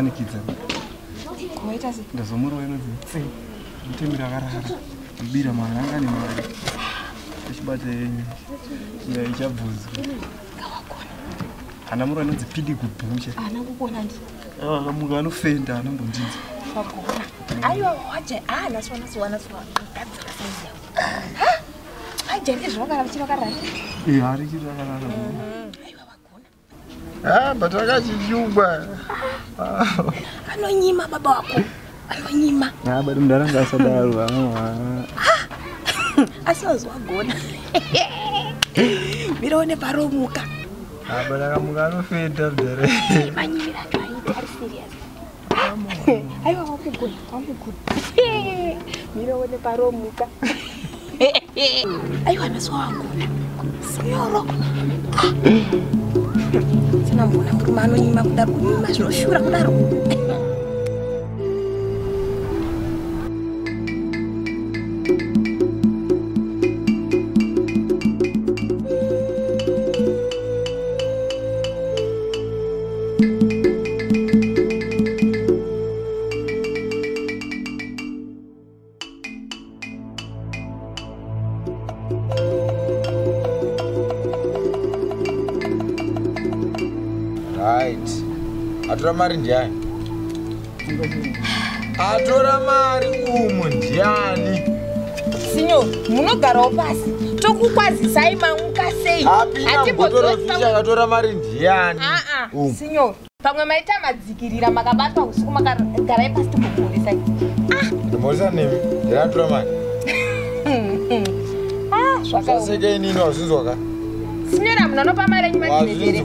ndazomuwanikidza. Ndazomurova inodzi tse. Mutemira karara. Mbira maranga ni mari. Achibata yenyu. Ya ichabvuzwa. Ana murova inodzi pidi kubhucha. Ana kukona ndi. Munhu anofenda anambondinzi. Pakona. Aiwa waje naswana. Gadzira saizi yako. Aje zvakara vichirokara. Hari chirakara. Aiwa pakona. Batakachijungwa. Anonyima baba wako. Anonyima. Bado mdaranga asadaro. Asazwagona. Mirone paromuka. Barakamuka anofenda mdare. Manyira ari serious. Aiwa wakugona. Mirone paromuka. Aiwa naswagona. Sinyoro. Sina mbona murume anonyima kudaro kunyima zvinoshura kudaro. Right. Atora mari ndiani? Atora mari umu ndiani? Sinyo, munogarawo pasi. Tokukwazisai mamuka sei. Apina botoro fisha akatora mari ndiani? Sinyo, pamwe maita madzikirira makabatwa usiku makagara pasi tokuponesai. Ndimorisa nemi, ndiratora mari. Zvakaseke inini wazvinzwaka? Sinyora munonopa mari yenyu magireti.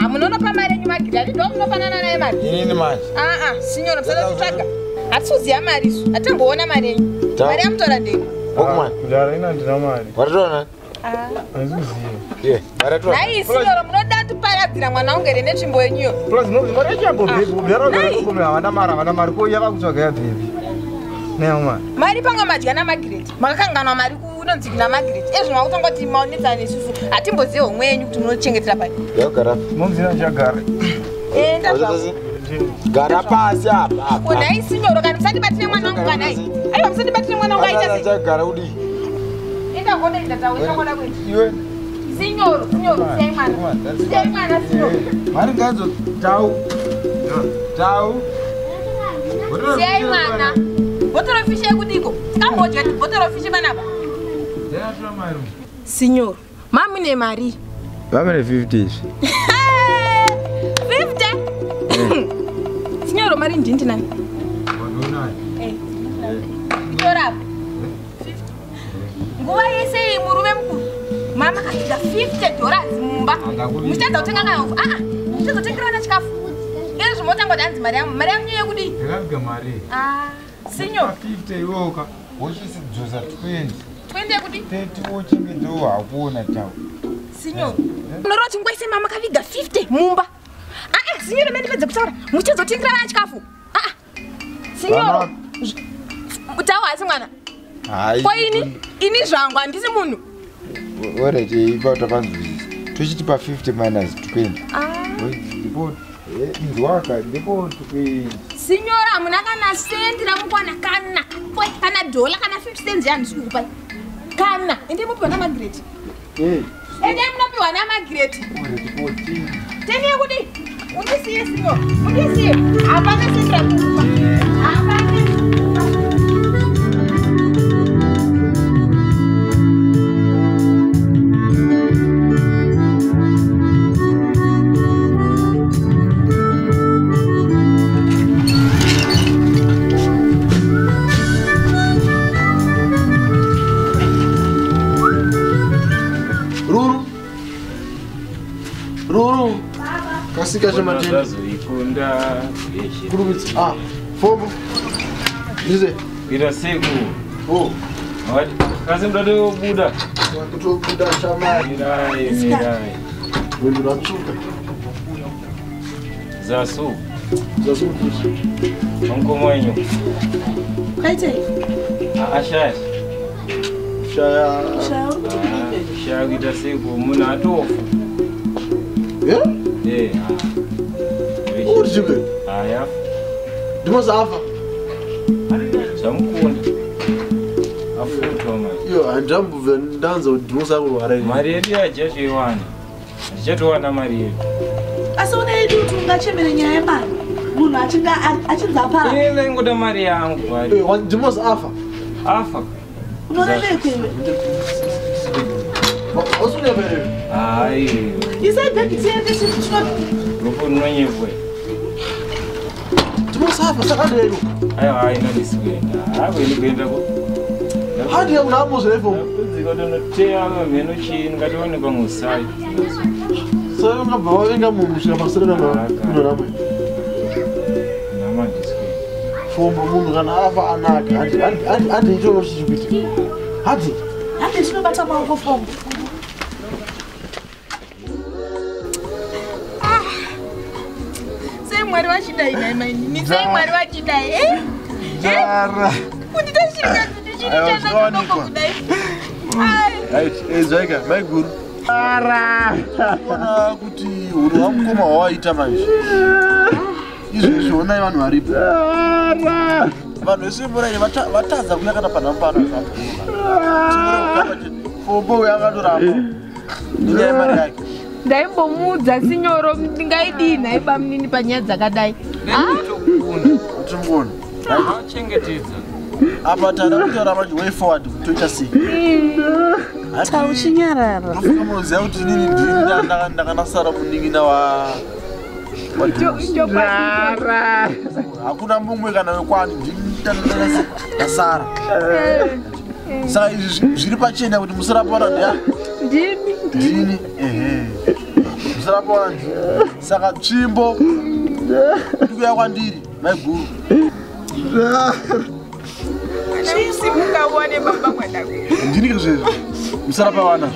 Munonopa mari yenyu magireti. Ndo munofanana naye mari. Inini manje. Sinyora musada kutsvaga. Hatisuziya mari isu. Hatimboona mari yenyu. Mari yamutora ndeni. Bokumani. Kudara ina ndina mari. Watotora? Handikuziye. Watotora. Nai sinyora munoda tuparadzira mwana wangu ere netsvimbo yenyuyo. Plus no mari yachambo bhebi. Ndara kugomera havana mari ko yava kutsvaga yabhebi. Nema. Mari pamwe madya namagireti. Makakanganwa mari kunonzikina magireti. Ezvo makutongoti maonedzana nesusu. Hatimboziye homwe yenyu kuti munochengetera pari. Yagara. Momzina ndichagara. Gara pasi apa. Nai sinyoro kana musandibatire mwana wangu kanai. Aiwa musandibatire mwana wangu aita sei. Chagara udi. Enda ngode ndataura ngoda kwetu. Iwe. Sinyoro, sei mwana. Sei mwana sinyoro. Mari ngadzo tau. Sei mwana. Botoro fishe kudiko. Kamboje botoro fishe banaba. Ndiratora mari. Sinyoro, mami ne mari. Vamene 50. 50? Signoro, mari ndindi nani? Signora. Nguva yese murume mukuru. Mama katika $50 mumba. Muchaza kutenga ngayo. Muchaza kutengera na chikafu. Ngezi zvimotangwa danzi mari yangu. Mari yangu yekuti? Ndakaviga mari. Signor. 50 iwoka. Wochisi kudzosa 20. 20 yekuti? 30 wochinge ndo hakuona tawo. Signor. Unoroti ngwaise mama kaviga 50 mumba. Signora, mimi ndipedza kutaura. Muchazotengera na chikafu. Signora. Utawa asi mwana. Ko ini zvangu handisi munhu. Ore ipa panzwisisa. Tochiti pa 50 minus 20. Ndipo ndwaka ndipo 20. Signora, hamuna kana sendi ramukwana kana. Kana dola kana 50 cents yandisi kukupai. Kana. Ende mupiwa namagireti. Ende munopiwa namagireti. Teni yekuti? Undisiye signor. Undisiye. Hapana sendira kukupa. Hapana. Ruru. Kasika chama tena. Ikunda. Kurubitsi. Fobo. Ndize. Ira siku. Wadi. Kazi mdado buda. Kutobuda chama. Mirai. Wewe unachuka. Zasu. Onko mwenyu. Kaite. Ashash. Shaya kita siku muna tofu. Urjube. Ya. ndimozafa Chamukunda. Afutwa mari. iyo handambubva ndanza kuti ndimosakurwara Mari yedu yajazviwana. Ndichatowana mari yedu. Asi unaidi kuti ungachemere nyaya yemari munhu achidza Ine ngoda mari yangu bari. ndimozafa Afa. unorevekewe osuneverere Ai. isaibhekitiendesitino Rupo nonyevwe. ndimozafa saka ndero Aiwa haina ndisikuenda. Hakuendi kuenda ko. handiye munamuzvefomo Zikotonoteya meno chini ngatione musai. saka ungabva wavenga munhu kusvika pasere kunoramwe Nama ndisikuenda. fombo munhu kana afa anaka handiitoro chichikuitika hati hande tinobata maoko fombo sei mwari vachidai naimaini sei mwari vachidai jara kunditashirika kuti chiri chanadoko kudai zvaika maiguru ona kuti huru wamukoma wawaita manje izvezvi onai vanhu varipo vanhu vesimuraine vatadza kuya kana panhapana fombo uyo akatoramba nenyaya yemari yake ndaimbomuudza sinyoro ndingaidii nhaiba munini panyaya dzakadai timuona Chengetedza. apa tanda kutaura manje way forward kutoita sei tauchinyarara nofunga munoziva kuti inini ndiri ndakanasara munin'ina hakuna mumwe kana wekwani ndinasara saka izvi zviri pachena kuti musarapaona ndini musarapaona ndini saka tsvimbo ndikuya kwandiri maiguru simukaone baba mwanangu ndini zvezvi musarapawana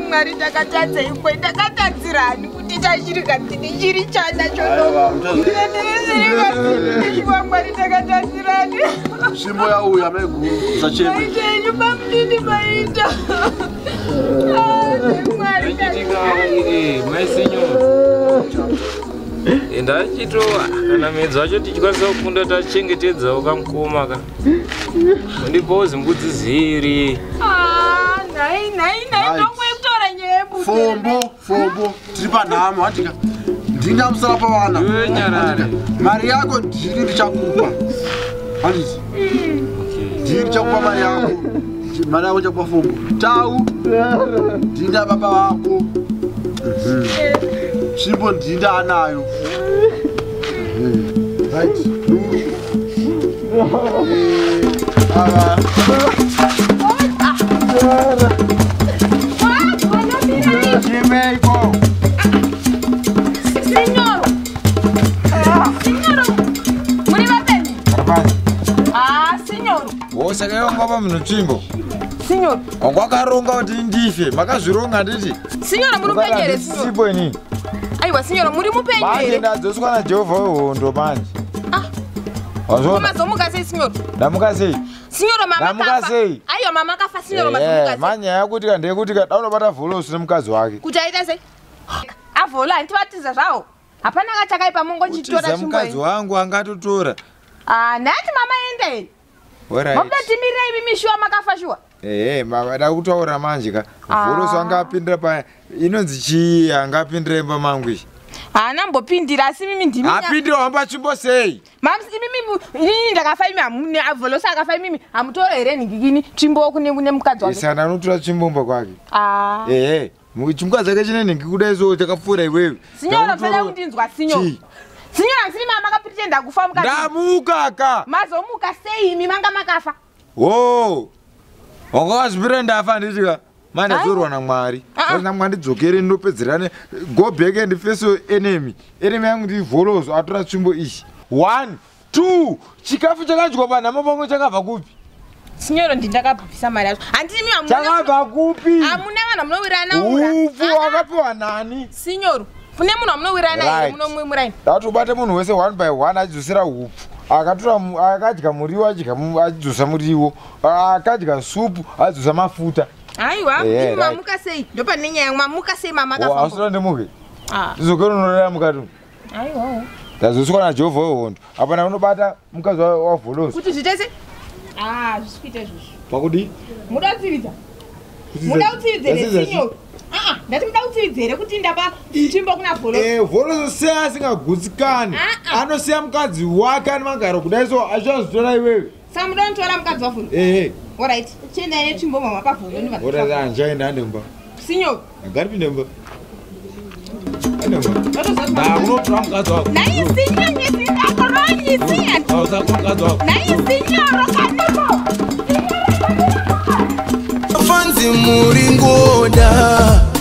mwari takatadza ikwe takatadzirani kuti tashirika ndini chiri chana chonoa mwari takatadzirani tsvimbo yauya maiguru usacheme maitenyu pamudini maita mwari Ndachitowa kana medzi wacho tichikwanisa kufunda tachengetedzawo kamukoma ka. Ndipo zimbudzi ziri. nhai ndomwe kutora nyaya yembuzi fombo tiri panhamo handika ndingamusarapa vana mari yako ndiri ndichakupa handiti ndiri ndichakupa mari yako chakupa fombo tau ndinda baba vako tsvimbo ndinda anayo right ava chimeiko signoro muri vapenzi signoro wosakaionga munhu tsvimbo signoro wangwakaronga kuti ndife makazvironga nditi signoro muri mupenyere sipo inini aiwa signoro muri manje mupenyere ndadzoswa najehovha wehondo manje mazomuka sei signoro ndamuka sei signoro ndamuka sei aiwa mama kafa signoro mazomuka manyaya yakutika ndeyekutika daunobata vholosi nemukazi wake kuti aita sei avholo handivatiza zvavo hapana kachakaipa mongochitora mukadzi wangu angatotora nhati mama endeni mabuda timirirei mimi shuwa makafa shuwa da kutaura manje ka vholosi angapindira pa inonzi chii angapindira imba mangu izvi haana mbopindira asi mimi ndimi apindira wamba tsvimbo sei inini ndakafa imi hamune avholosi akafa imimi hamutore here nhingikini tsvimbo kune mukadzi wake saka ndanotora tsvimbo mba kwake chimukadzi ake chine nhingi kudai so takapfuura iwewe sinyora fela kundinzwa sinyora sinyora nsiri mama akapitenda kufa mukati ndamukaka mazomuka sei imi manga makafa wakakazvipira ndafa nditika mane dzorwa namwari namwandidzokere ndopedzerane go back and face enemy yangu ndivholozo atora tsvimbo ichi 1 2 chikafu chakadyiwa panhamo pamwe chakabva kupi sinyoro ndindakabvisa mari yacho handiti chakabva kupi hamuna vanhu hamunowirana upfu wakapiwa nani sinyoro kune munhu hamunowirana here munomwimuraini datobate munhu wese 1 by 1 achidzosera upfu akadya muriwo achidzosa muriwo akadya supu achidzosa mafuta aiwa imi mamuka sei ndopane nyaya yangu mamuka sei mama akafa asura ndemuke ndizokere unorera mukati aiwa ndazosukwa najehovha wehondo apana unobata mukadzi wavholozo kuti zvitese zvisikuita izvozvo pakudi muda kutsividza sinyo ndati muda kutsividza here kuti ndapa chimbo kuna vholozo vholozo sei asingagutsikani anosiya mukadzi wake ane magaro kudai so achazotora iwewe saka muda unotora mukadzi wavholo orit chiendai nechimbo mama pavholo anjaenda ndemba sinyo agaripinde mba unotora mukadzi wako fanzi muringoda